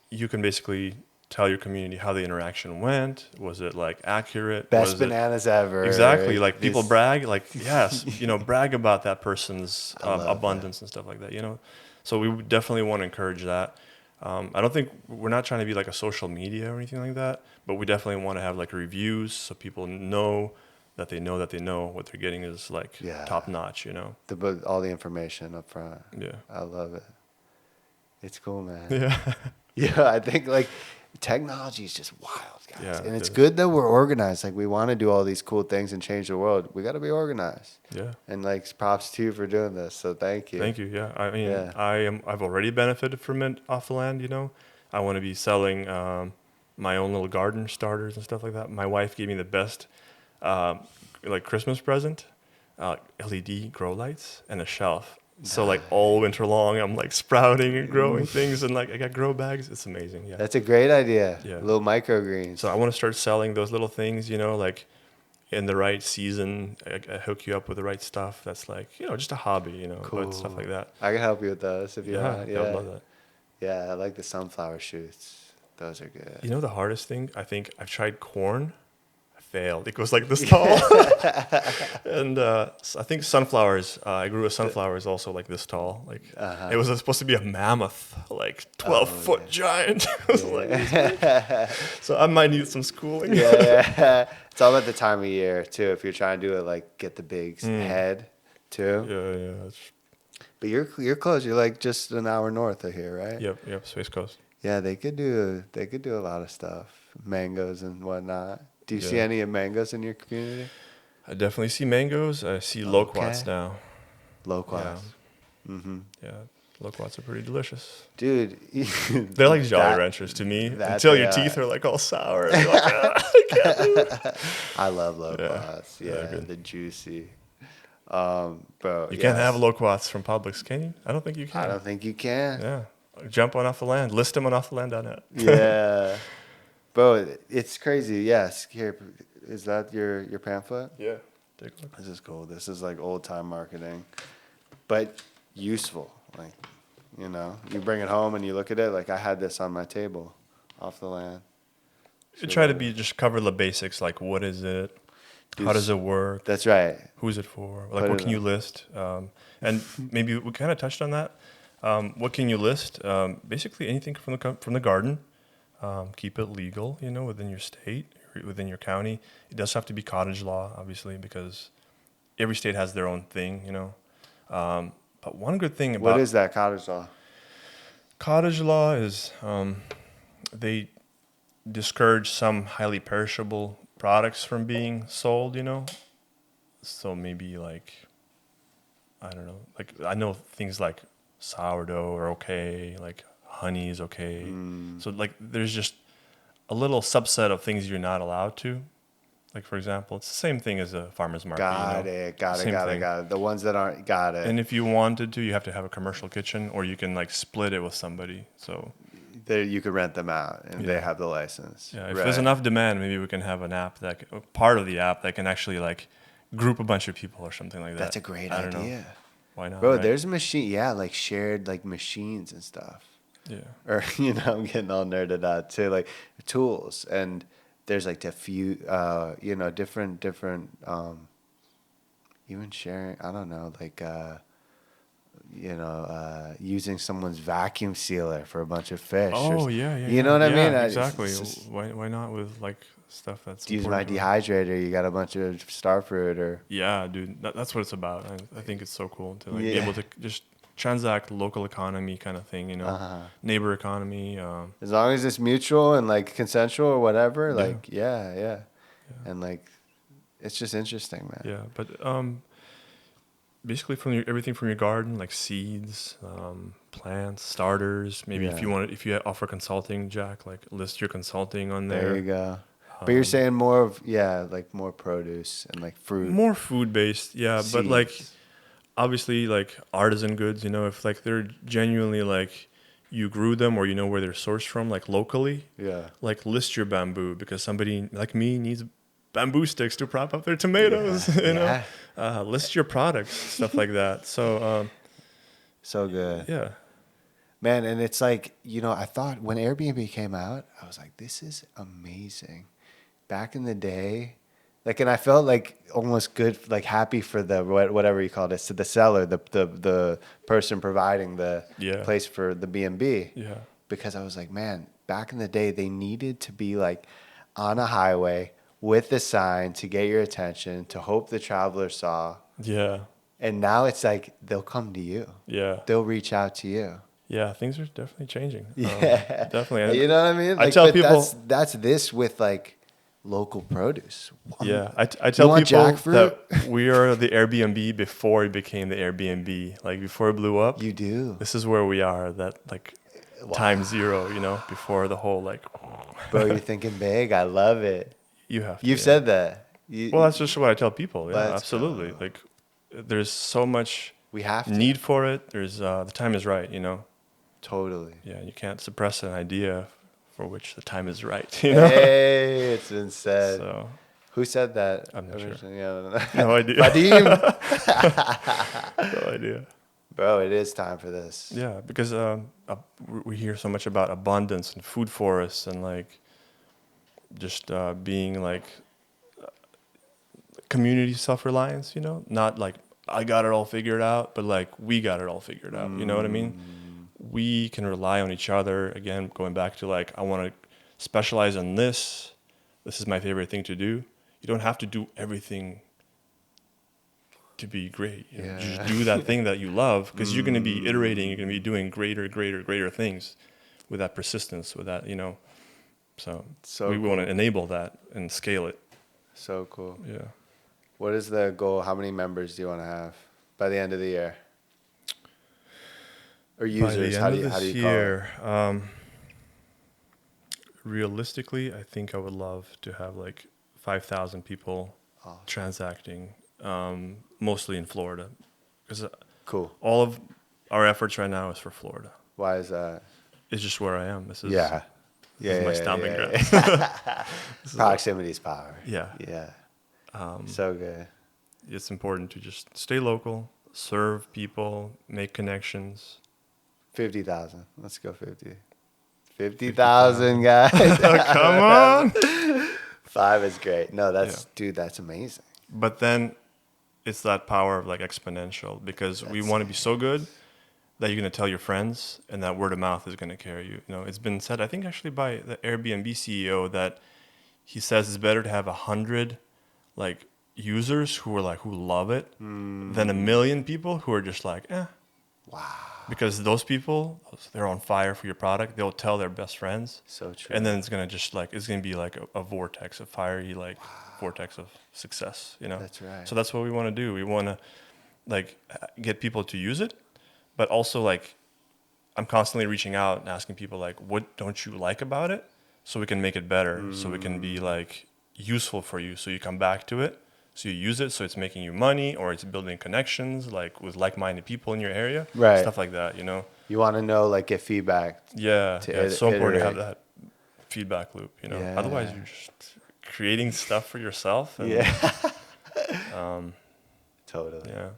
S1: you can basically tell your community how the interaction went. Was it like accurate?
S2: Best
S1: Was it-
S2: bananas ever.
S1: Exactly. Like people
S2: This-
S1: brag, like, yes, you know, brag about that person's
S2: I love
S1: abundance and stuff like that, you know? So we would definitely want to encourage that. I don't think we're not trying to be like a social media or anything like that, but we definitely want to have like reviews so people know that they know what they're getting is like
S2: Yeah.
S1: top notch, you know?
S2: But all the information up front.
S1: Yeah.
S2: I love it. It's cool, man.
S1: Yeah.
S2: Yeah, I think like technology is just wild, guys.
S1: Yeah,
S2: and it's
S1: it is.
S2: good that we're organized. Like we want to do all these cool things and change the world. We got to be organized.
S1: Yeah.
S2: And like props to you for doing this. So thank you.
S1: Thank you. Yeah. I mean,
S2: Yeah.
S1: I've already benefited from it off the land, you know? I want to be selling my own little garden starters and stuff like that. My wife gave me the best like Christmas present, LED grow lights and a shelf. So like all winter long, I'm like sprouting and growing things, and like I got grow bags. It's amazing. Yeah.
S2: That's a great idea.
S1: Yeah.
S2: Little microgreens.
S1: So I want to start selling those little things, you know, like in the right season. I hook you up with the right stuff. That's like, you know, just a hobby, you know, but stuff like that.
S2: I can help you with those if you want.
S1: I would love that.
S2: Yeah, I like the sunflower shoots. Those are good.
S1: You know, the hardest thing, I think I've tried corn. I failed. It goes like this tall. And I think sunflowers, I grew a sunflowers also like this tall. Like it was supposed to be a mammoth, like 12-foot giant. It was like, so I might need some schooling.
S2: Yeah. It's all about the time of year too. If you're trying to do it, like get the big head too.
S1: Yeah.
S2: But you're close. You're like just an hour north of here, right?
S1: Yep. Space Coast.
S2: Yeah, they could do a lot of stuff, mangoes and whatnot. Do you see
S1: Yeah.
S2: any mangoes in your community?
S1: I definitely see mangoes. I see loquats
S2: Okay.
S1: now.
S2: Loquats. Mm-hmm.
S1: Yeah, loquats are pretty delicious.
S2: Dude,
S1: They're like Jolly
S2: That-
S1: Ranchers to me
S2: that
S1: until
S2: they
S1: your
S2: are.
S1: teeth are like all sour. And you're like, I can't do it."
S2: I love loquats.
S1: Yeah,
S2: Yeah,
S1: they're good.
S2: the juicy. Bro,
S1: You can't have loquats from Publix, can you? I don't think you can.
S2: I don't think you can.
S1: Yeah. Jump on off the land. List them on offtheland.net.
S2: Yeah. Bro, it's crazy. Yes. Here, is that your pamphlet?
S1: Yeah. Take a look.
S2: This is cool. This is like old time marketing, but useful. Like, you know, you bring it home and you look at it. Like I had this on my table, off the land.
S1: Try to just cover the basics, like what is it? How does it work?
S2: That's right.
S1: Who's it for?
S2: Put
S1: Like what
S2: it
S1: can you list? And maybe we kind of touched on that. What can you list? Basically anything from the garden. Keep it legal, you know, within your state, within your county. It does have to be cottage law, obviously, because every state has their own thing, you know. But one good thing about
S2: What is that cottage law?
S1: cottage law is they discourage some highly perishable products from being sold, you know. So maybe like, I don't know, like I know things like sourdough are okay, like honey is okay. So like there's just a little subset of things you're not allowed to. Like for example, it's the same thing as a farmer's market.
S2: Got
S1: Same thing.
S2: it. The ones that aren't, got it.
S1: And if you wanted to, you have to have a commercial kitchen, or you can like split it with somebody. So
S2: There, you could rent them out, and they
S1: Yeah.
S2: have the license.
S1: yeah, if
S2: Right.
S1: there's enough demand, maybe we can have an app part of the app that can actually like group a bunch of people or something like that.
S2: That's a great
S1: I don't know.
S2: idea.
S1: Why not?
S2: Bro,
S1: right?
S2: there's a machine, yeah, like shared like machines and stuff.
S1: Yeah.
S2: Or, I'm getting all nerded out too, like tools. And there's like different, even sharing, I don't know, like, using someone's vacuum sealer for a bunch of fish.
S1: Oh yeah, yeah.
S2: You know what I mean?
S1: Exactly.
S2: It's just-
S1: Why not with like stuff that's
S2: use my
S1: important to-
S2: dehydrator, you got a bunch of starfruit or
S1: Yeah, dude, that's what it's about. I think it's so cool to like be
S2: Yeah.
S1: able to just transact local economy kind of thing, neighbor economy.
S2: as long as it's mutual and like consensual or whatever, like yeah. And like it's just interesting, man.
S1: Yeah, but basically everything from your garden, like seeds, plants, starters. Maybe if you offer consulting, Jack, like list your consulting on there.
S2: There you go. But you're saying more of like more produce and like fruit.
S1: More food based, yeah. But like
S2: seeds.
S1: obviously like artisan goods, if like they're genuinely like you grew them or you know where they're sourced from, like locally.
S2: Yeah.
S1: Like list your bamboo because somebody like me needs bamboo sticks to prop up their tomatoes.
S2: Yeah.
S1: List your products, stuff like that. So
S2: So good.
S1: yeah.
S2: Man, and it's like, I thought when Airbnb came out, I was like, this is amazing. Back in the day, like, and I felt like almost good, like happy for the whatever you called it, so the seller, the person providing the place for the B&B.
S1: Yeah.
S2: Because I was like, man, back in the day, they needed to be like on a highway with the sign to get your attention, to hope the traveler saw.
S1: Yeah.
S2: And now it's like they'll come to you.
S1: Yeah.
S2: They'll reach out to you.
S1: Yeah. Things are definitely changing.
S2: Yeah.
S1: Definitely.
S2: You know what I mean?
S1: I tell
S2: but
S1: people
S2: that's this with like local produce.
S1: Yeah, I tell
S2: want
S1: people
S2: jackfruit?
S1: that we are the Airbnb before it became the Airbnb. Like before it blew up,
S2: You do.
S1: this is where we are. That like time zero, before the whole like.
S2: Bro, you're thinking big. I love it.
S1: You have. To,
S2: You've
S1: yeah.
S2: said that.
S1: Well, that's just what I tell people. Yeah,
S2: Let's
S1: absolutely.
S2: go.
S1: Like, there's so much
S2: We have to.
S1: need for it. There's the time is right.
S2: Totally.
S1: Yeah, you can't suppress an idea for which the time is right.
S2: Hey, it's been said.
S1: So
S2: Who said that?
S1: I'm not sure.
S2: Yeah,
S1: no idea.
S2: Vadim.
S1: No idea.
S2: Bro, it is time for this.
S1: Yeah, because we hear so much about abundance and food forests and like just being like community self-reliance, not like I got it all figured out, but like we got it all figured out. You know what I mean? We can rely on each other. Again, going back to like, I want to specialize in this. This is my favorite thing to do. You don't have to do everything to be great. Just do that thing that you love because you're going to be iterating. You're going to be doing greater things with that persistence, with that, So we want to enable that and scale it.
S2: So cool.
S1: Yeah.
S2: What is the goal? How many members do you want to have by the end of the year? Or users? How do you call it?
S1: Realistically, I think I would love to have like 5,000 people transacting, mostly in Florida, because
S2: Cool.
S1: all of our efforts right now is for Florida.
S2: Why is that?
S1: It's just where I am. This is
S2: Yeah.
S1: this is my stomping ground.
S2: Proximity is power.
S1: Yeah.
S2: Yeah. So good.
S1: It's important to just stay local, serve people, make connections.
S2: 50,000. Let's go 50. 50,000, guys.
S1: Come on.
S2: 5 is great. No, dude, that's amazing.
S1: But then it's that power of like exponential because we want to be so good that you're going to tell your friends and that word of mouth is going to carry you. It's been said, I think actually by the Airbnb CEO that he says it's better to have 100 like users who love it than 1 million people who are just like, eh.
S2: Wow.
S1: Because those people, they're on fire for your product. They'll tell their best friends.
S2: So true.
S1: And then it's going to be like a vortex, a fiery vortex of success,
S2: That's right.
S1: So that's what we want to do. We want to like get people to use it, but also like I'm constantly reaching out and asking people like, what don't you like about it? So we can make it better. So we can be like useful for you. So you come back to it. So you use it. So it's making you money, or it's building connections like with like-minded people in your area.
S2: Right.
S1: Stuff like that, you know?
S2: You want to know, like, get feedback.
S1: Yeah. It's so important to have
S2: iterate.
S1: that feedback loop, you know?
S2: Yeah.
S1: Otherwise you're just creating stuff for yourself. And,
S2: Yeah. Totally.
S1: Yeah.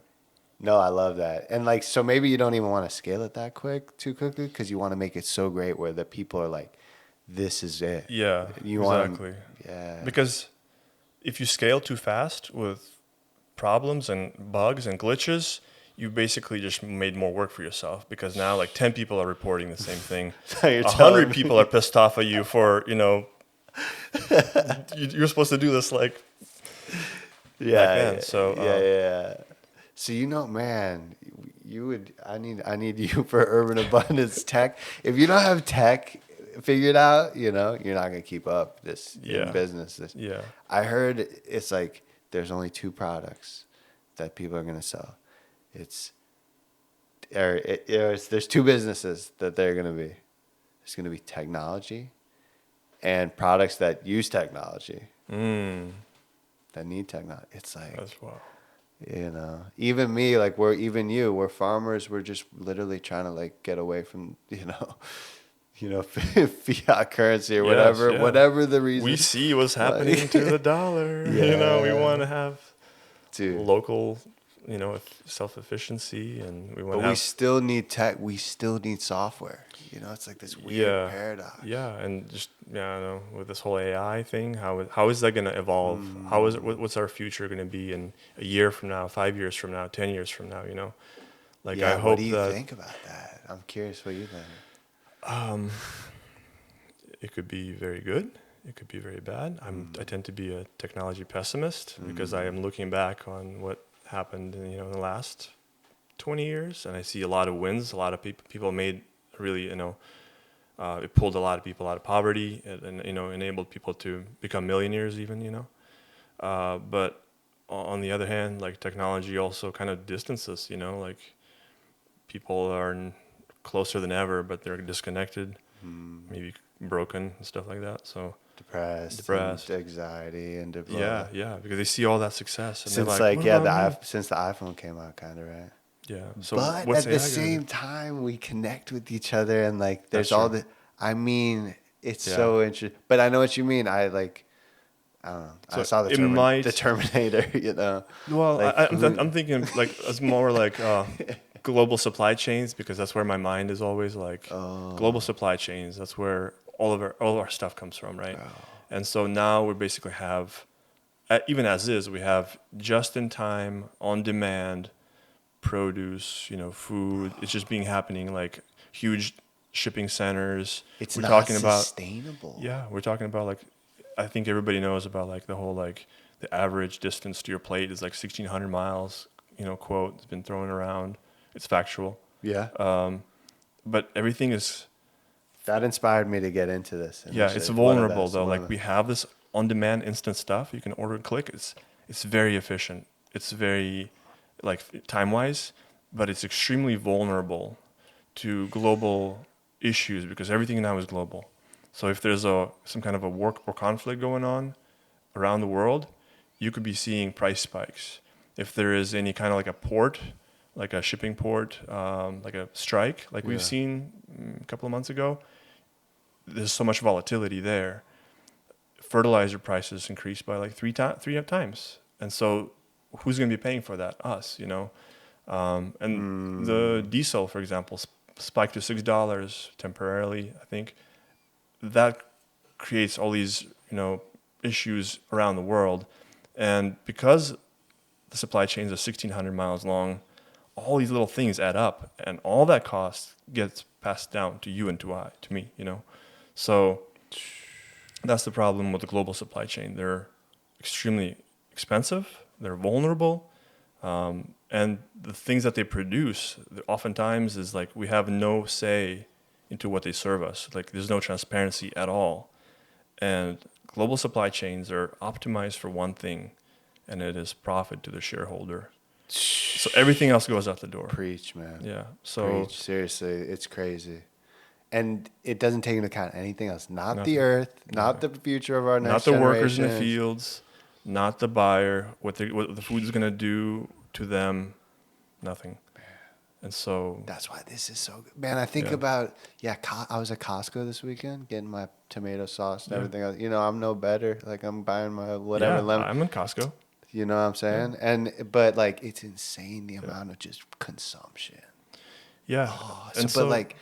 S2: No, I love that. And like, so maybe you don't even want to scale it that too quickly, because you want to make it so great where the people are like, this is it.
S1: Yeah,
S2: You
S1: exactly.
S2: Yeah.
S1: Because if you scale too fast with problems and bugs and glitches, you basically just made more work for yourself, because now like 10 people are reporting the same thing.
S2: So you're
S1: 100 people are pissed off at you for, you know, you're supposed to do this like
S2: Yeah.
S1: back then. So,
S2: yeah. So, you know, man, I need you for urban abundance tech. If you don't have tech figured out, you know, you're not going to keep up in business.
S1: Yeah.
S2: I heard it's like there's only 2 products that people are going to sell. There's 2 businesses that they're going to be. There's going to be technology and products that use technology. That need technology. It's like,
S1: That's wow.
S2: you know, even me, like we're farmers. We're just literally trying to like get away from, fiat currency or whatever the reason.
S1: We see what's happening to the dollar. You know, we want to have local, you know, self-sufficiency, and we want to have.
S2: We still need tech. We still need software. You know, it's like this weird paradox.
S1: Yeah, and just I know, with this whole AI thing, how is that going to evolve? How is it? What's our future going to be in a year from now, 5 years from now, 10 years from now? You know, like I hope
S2: what do you
S1: that
S2: think about that? I'm curious what you think.
S1: it could be very good. It could be very bad. I tend to be a technology pessimist because I am looking back on what happened in the last 20 years, and I see a lot of wins. A lot of people made really, it pulled a lot of people out of poverty and enabled people to become millionaires even, but on the other hand, like technology also kind of distances, like people are closer than ever, but they're disconnected, maybe broken and stuff like that. So
S2: depressed, and anxiety, and
S1: yeah, because they see all that success and
S2: since
S1: they're like,
S2: since the iPhone came out, kind of, right?
S1: Yeah. So
S2: but
S1: what's
S2: at the
S1: AI gonna
S2: same
S1: do?
S2: time, we connect with each other, and like there's
S1: That's
S2: all
S1: true.
S2: the. I mean, it's
S1: Yeah.
S2: so interesting. But I know what you mean. I don't know.
S1: So
S2: I saw
S1: it might-
S2: the Terminator. You know.
S1: Well,
S2: Like,
S1: I'm thinking like it's more like global supply chains, because that's where my mind is always like global supply chains. That's where all of our stuff comes from, right? And so now we basically have, even as is, we have just in time, on demand produce, food. It's just happening like huge shipping centers.
S2: It's
S1: we're
S2: not
S1: talking about
S2: sustainable.
S1: Yeah, we're talking about like, I think everybody knows about like the whole like the average distance to your plate is like 1,600 miles. Quote, it's been thrown around. It's factual.
S2: Yeah.
S1: But everything is
S2: That inspired me to get into this.
S1: yeah, it's
S2: initially.
S1: vulnerable though.
S2: One of
S1: Like we have this on-demand instant stuff. You can order and click. It's very efficient. It's very like time-wise, but it's extremely vulnerable to global issues because everything now is global. So if there's some kind of a war or conflict going on around the world, you could be seeing price spikes. If there is any kind of like a port, like a shipping port, like a strike, like we've seen a couple of months ago, there's so much volatility there. Fertilizer prices increased by like three times. And so who's going to be paying for that? Us, And the diesel, for example, spiked to $6 temporarily, I think. That creates all these, issues around the world. And because the supply chains are 1,600 miles long, all these little things add up, and all that cost gets passed down to you and to me, So that's the problem with the global supply chain. They're extremely expensive, they're vulnerable, and the things that they produce, oftentimes is like we have no say into what they serve us. Like there's no transparency at all. And global supply chains are optimized for one thing, and it is profit to the shareholder. So everything else goes out the door.
S2: Preach, man.
S1: Yeah. So
S2: Preach. Seriously, it's crazy. And it doesn't take into account anything else. Not
S1: Nothing.
S2: the earth, not the future of our
S1: not
S2: next
S1: the workers in the
S2: generations.
S1: fields, not the buyer, what the food is gonna do to them, nothing. And so
S2: That's why this is so good. Man, I think
S1: Yeah.
S2: about, I was at Costco this weekend getting my tomato sauce and
S1: Yeah.
S2: everything else. You know, I'm no better. Like, I'm buying my whatever
S1: yeah,
S2: lemon.
S1: I'm in Costco.
S2: You know what I'm saying? But like, it's insane the amount of just consumption.
S1: Yeah.
S2: But like,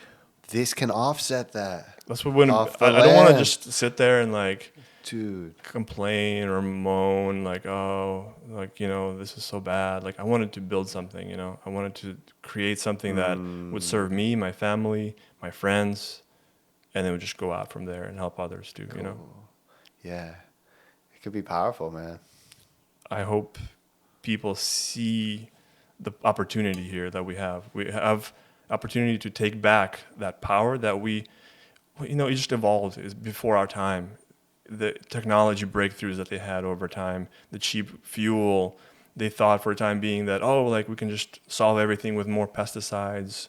S2: this can offset that.
S1: that's what when
S2: off
S1: I
S2: the
S1: don't want to
S2: land.
S1: just sit there and like
S2: Dude.
S1: complain or moan like, oh, like, this is so bad. Like, I wanted to build something, I wanted to create something that would serve me, my family, my friends, and then would just go out from there and help others too,
S2: Yeah. It could be powerful, man.
S1: I hope people see the opportunity here that we have. We have opportunity to take back that power that it just evolved. It's before our time. The technology breakthroughs that they had over time, the cheap fuel, they thought for a time being that, like we can just solve everything with more pesticides.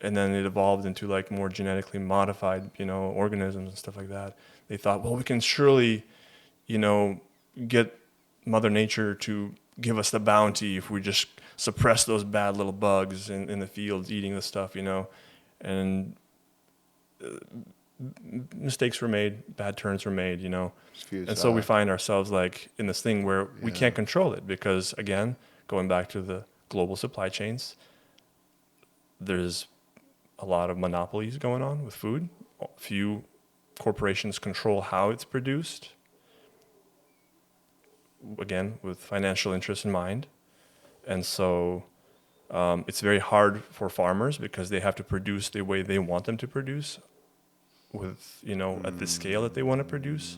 S1: And then it evolved into like more genetically modified, organisms and stuff like that. They thought, well, we can surely, get Mother Nature to give us the bounty if we just suppress those bad little bugs in the fields eating the stuff, and mistakes were made, bad turns were made, and so we find ourselves like in this thing where we can't control it because, again, going back to the global supply chains, there's a lot of monopolies going on with food. Few corporations control how it's produced, again, with financial interests in mind. And so it's very hard for farmers because they have to produce the way they want them to produce with, at the scale that they want to produce.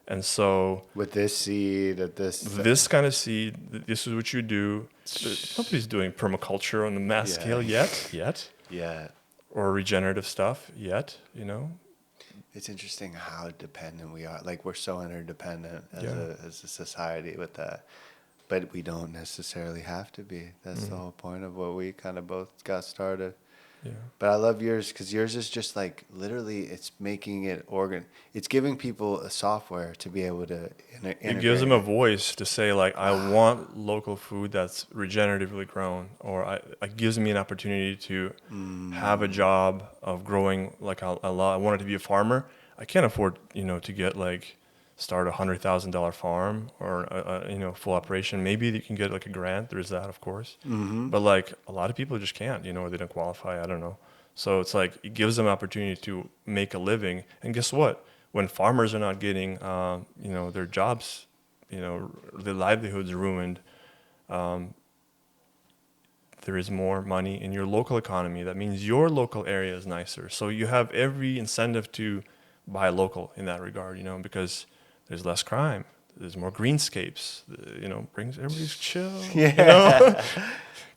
S1: And so
S2: With this seed,
S1: this kind of seed, this is what you do. Nobody's doing permaculture on the mass scale yet,
S2: Yeah.
S1: or regenerative stuff yet,
S2: It's interesting how dependent we are. Like, we're so interdependent as a society with that. But we don't necessarily have to be. That's the whole point of what we kind of both got started.
S1: Yeah.
S2: But I love yours because yours is just like, literally, it's making it it's giving people a software to be able to integrate.
S1: It gives them a voice to say, like, I want local food that's regeneratively grown, or it gives me an opportunity to have a job of growing, like, a lot. I wanted to be a farmer. I can't afford, to get, like, start $100,000 farm or, full operation. Maybe you can get, like, a grant. There's that, of course. But, like, a lot of people just can't, or they don't qualify. I don't know. So it's like it gives them opportunity to make a living. And guess what? When farmers are not getting, their jobs, their livelihoods ruined, there is more money in your local economy. That means your local area is nicer. So you have every incentive to buy local in that regard, because there's less crime. There's more greenscapes, brings everybody's chill.
S2: Yeah.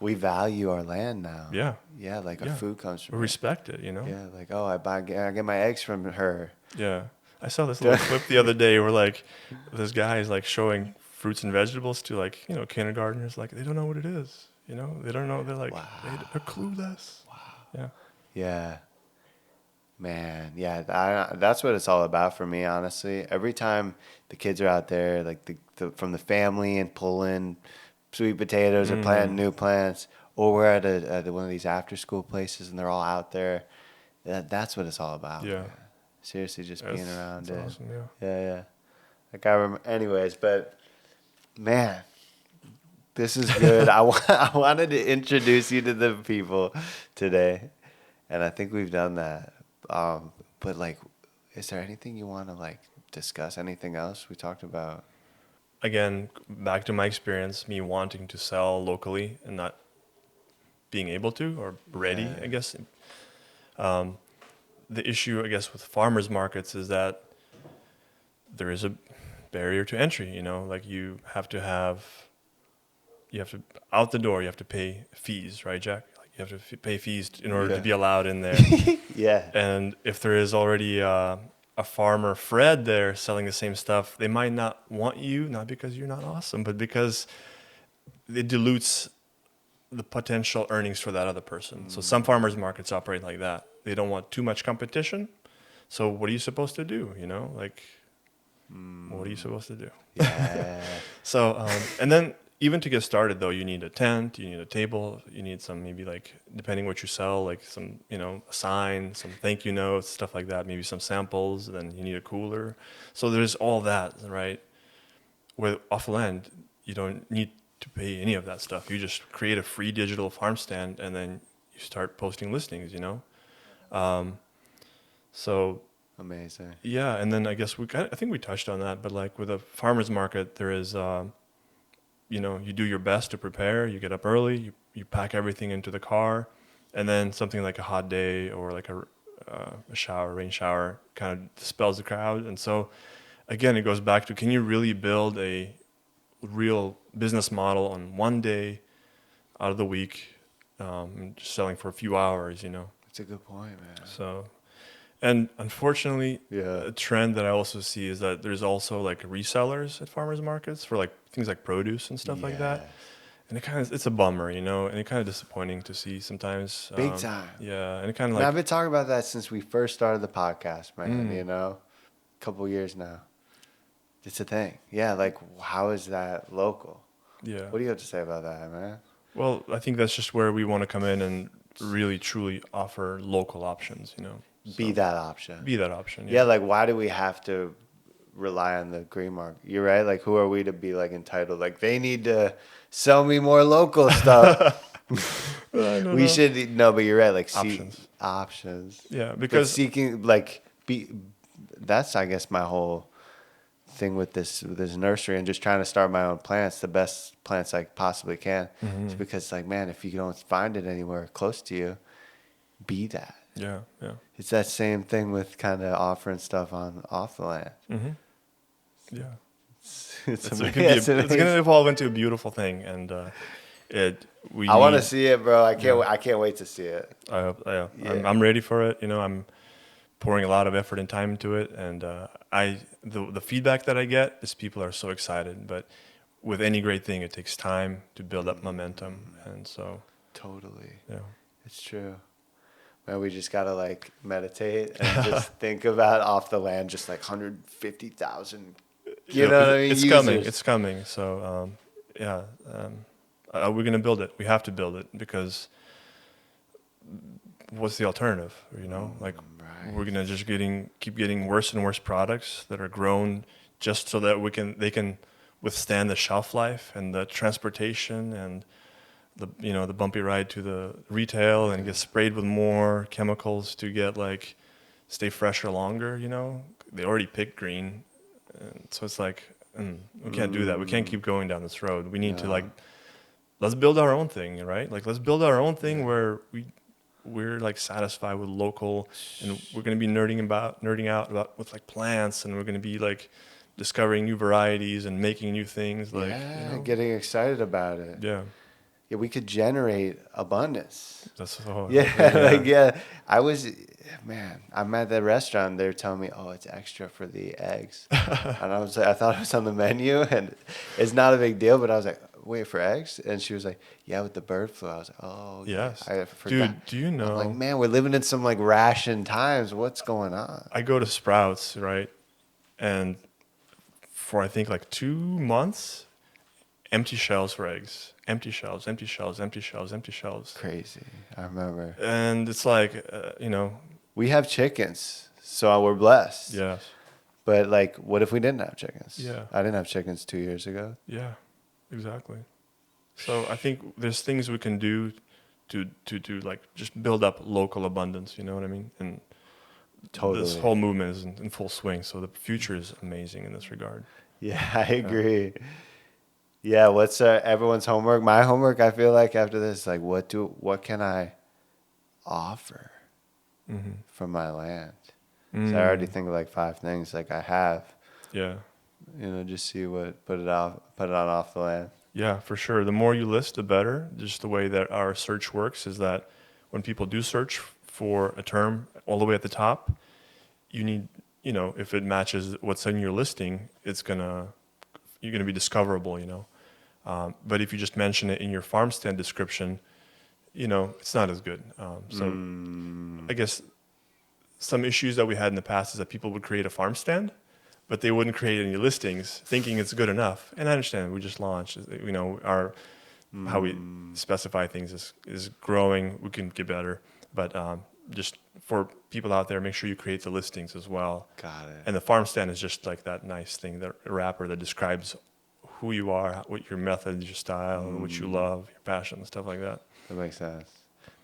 S2: We value our land now.
S1: Yeah.
S2: Yeah, like our food comes from
S1: We respect it,
S2: Yeah, like, I get my eggs from her.
S1: Yeah. I saw this little clip the other day where, like, this guy is, like, showing fruits and vegetables to, like, kindergartners. Like, they don't know what it is. They don't know. They're like, they're clueless. Wow. Yeah.
S2: Yeah. Man, yeah, that's what it's all about for me, honestly. Every time the kids are out there, like from the family and pulling sweet potatoes or planting new plants, or we're at one of these after-school places and they're all out there, that's what it's all about.
S1: Yeah.
S2: Man. Seriously, just being around it.
S1: Awesome, yeah.
S2: Yeah. Like, I remember, anyways, but man, this is good. I wanted to introduce you to the people today, and I think we've done that. But, like, is there anything you want to, like, discuss? Anything else we talked about?
S1: Again, back to my experience, me wanting to sell locally and not being able to or ready, I guess. The issue, I guess, with farmers markets is that there is a barrier to entry, like you have to out the door, you have to pay fees, right, Jack? Like, you have to pay fees in order to be allowed in there.
S2: Yeah.
S1: And if there is already a farmer, Fred, there selling the same stuff, they might not want you, not because you're not awesome, but because it dilutes the potential earnings for that other person. So some farmers markets operate like that. They don't want too much competition. So what are you supposed to do? You know, like, what are you supposed to do?
S2: Yeah.
S1: So, and then even to get started though, you need a tent, you need a table, you need some, maybe like, depending what you sell, like some, you know, a sign, some thank you notes, stuff like that, maybe some samples, then you need a cooler. So there's all that, right? Where off the land, you don't need to pay any of that stuff. You just create a free digital farm stand and then you start posting listings, you know? So
S2: Amazing.
S1: yeah, and then I guess I think we touched on that, but like with a farmer's market, there is, you know, you do your best to prepare. You get up early, you pack everything into the car, and then something like a hot day or like a rain shower, kind of dispels the crowd. And so, again, it goes back to, can you really build a real business model on one day out of the week, just selling for a few hours, you know?
S2: That's a good point, man.
S1: So. And unfortunately,
S2: Yeah.
S1: a trend that I also see is that there's also like resellers at farmers markets for like things like produce and stuff like that. And it's a bummer, you know, and it's kind of disappointing to see sometimes.
S2: Big time.
S1: Yeah, and it kind of
S2: Man,
S1: like,
S2: I've been talking about that since we first started the podcast, man. You know, a couple years now. It's a thing. Yeah, like how is that local?
S1: yeah.
S2: What do you have to say about that, man?
S1: Well, I think that's just where we want to come in and really truly offer local options, you know.
S2: Be that option.
S1: Be that option.
S2: Yeah, like why do we have to rely on the green market? You're right. Like who are we to be like entitled? Like they need to sell me more local stuff. We should no, but you're right. Like options.
S1: Yeah,
S2: But
S1: because
S2: seeking like that's I guess my whole thing with this nursery and just trying to start my own plants, the best plants I possibly can. It's because like man, if you don't find it anywhere close to you, be that.
S1: yeah.
S2: It's that same thing with kind of offering stuff off the land.
S1: Yeah.
S2: It's
S1: It's
S2: amazing.
S1: going to evolve into a beautiful thing, and I
S2: want to see it, bro. I can't wait to see it.
S1: I'm ready for it. You know, I'm pouring a lot of effort and time into it, and the feedback that I get is people are so excited. But with any great thing, it takes time to build up momentum, and so
S2: Totally,
S1: yeah.
S2: it's true. Man, we just gotta like meditate and just think about off the land, just like 150,000. You know what I mean?
S1: It's
S2: users.
S1: coming. It's coming. So we're gonna build it. We have to build it because what's the alternative? You know, like we're gonna just keep getting worse and worse products that are grown just so that they can withstand the shelf life and the transportation and the bumpy ride to the retail and get sprayed with more chemicals to get like stay fresher longer. You know, they already picked green, and so it's like we can't do that. We can't keep going down this road. We need to like let's build our own thing, right? Like let's build our own thing where we're like satisfied with local, and we're gonna be nerding out about with like plants, and we're gonna be like discovering new varieties and making new things. Like
S2: getting excited about it.
S1: Yeah.
S2: Yeah, we could generate abundance.
S1: That's
S2: I'm at the restaurant. They're telling me, "Oh, it's extra for the eggs," and I was like, I thought it was on the menu, and it's not a big deal. But I was like, "Wait, for eggs?" And she was like, "Yeah, with the bird flu." I was like, "Oh,
S1: yes,
S2: I forgot."
S1: Dude, do you know?
S2: I'm like, man, we're living in some like ration times. What's going on?
S1: I go to Sprouts, right, and for I think like 2 months, empty shelves for eggs. Empty shelves.
S2: Crazy. I remember.
S1: And it's like,
S2: we have chickens, so we're blessed.
S1: Yes.
S2: But like, what if we didn't have chickens?
S1: Yeah.
S2: I didn't have chickens 2 years ago.
S1: Yeah, exactly. So I think there's things we can do to like just build up local abundance. You know what I mean? And
S2: totally.
S1: This whole movement is in full swing. So the future is amazing in this regard.
S2: Yeah, I agree. Yeah, what's everyone's homework? My homework, I feel like after this, like what can I offer from my land? So I already think of like 5 things like I have.
S1: Yeah.
S2: Just see put it on off the land.
S1: Yeah, for sure. The more you list, the better. Just the way that our search works is that when people do search for a term all the way at the top, you need, if it matches what's in your listing, you're gonna be discoverable, But if you just mention it in your farm stand description, it's not as good. I guess some issues that we had in the past is that people would create a farm stand, but they wouldn't create any listings thinking it's good enough. And I understand, we just launched, how we specify things is growing. We can get better, but just for people out there, make sure you create the listings as well.
S2: Got it.
S1: And the farm stand is just like that nice thing, that wrapper that describes who you are, what your method, your style, what you love, your passion, and stuff like that.
S2: That makes sense.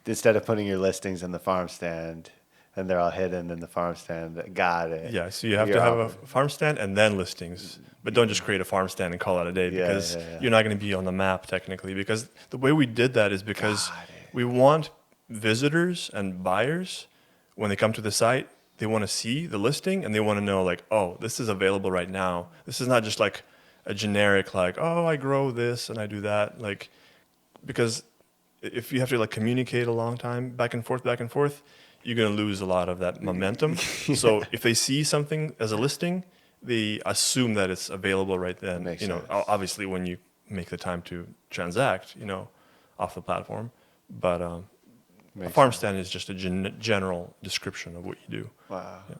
S2: Instead of putting your listings in the farm stand and they're all hidden in the farm stand. Got it.
S1: Yeah, so you have to have a farm stand and then listings, but don't just create a farm stand and call it a day, because you're not going to be on the map technically. Because the way we did that is because we want visitors and buyers, when they come to the site, they want to see the listing and they want to know, like, oh, this is available right now. This is not just like a generic, like, oh, I grow this and I do that. Like, because if you have to like communicate a long time back and forth, you're going to lose a lot of that momentum. So if they see something as a listing, they assume that it's available right then.
S2: Makes sense.
S1: Obviously when you make the time to transact, off the platform. But a farm stand is just a general description of what you do.
S2: Wow.
S1: Yeah.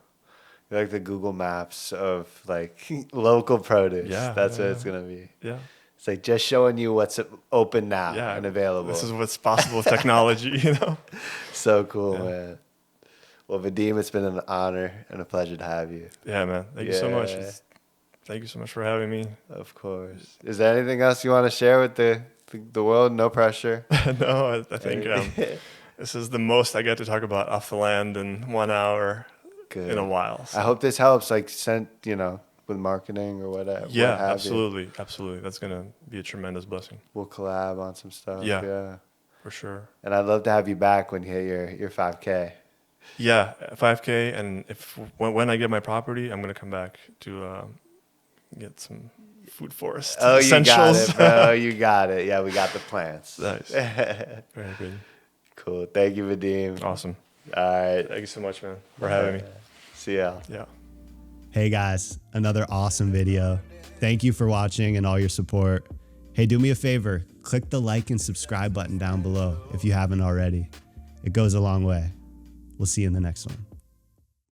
S2: You're like the Google Maps of like local produce.
S1: Yeah.
S2: That's what it's going to be.
S1: Yeah.
S2: It's like just showing you what's open now and available.
S1: This is what's possible with technology,
S2: So cool, man. Well, Vadim, it's been an honor and a pleasure to have you.
S1: Yeah, man. Thank you so much. Thank you so much for having me.
S2: Of course. Is there anything else you want to share with the world? No pressure.
S1: No, I think this is the most I get to talk about off the land in 1 hour in a while. So.
S2: I hope this helps, like, with marketing or whatever.
S1: Yeah, absolutely. Absolutely. That's going to be a tremendous blessing.
S2: We'll collab on some stuff.
S1: Yeah, for sure.
S2: And I'd love to have you back when you hit your 5K.
S1: Yeah, 5K. And when I get my property, I'm going to come back to get some food forest essentials.
S2: You got it, bro. You got it. Yeah, we got the plants.
S1: Nice. Very good.
S2: Cool. Thank you, Vadim.
S1: Awesome.
S2: All right.
S1: Thank you so much, man, for having me.
S2: See ya.
S1: Yeah.
S4: Hey guys, another awesome video. Thank you for watching and all your support. Hey, do me a favor, click the like and subscribe button down below if you haven't already. It goes a long way. We'll see you in the next one.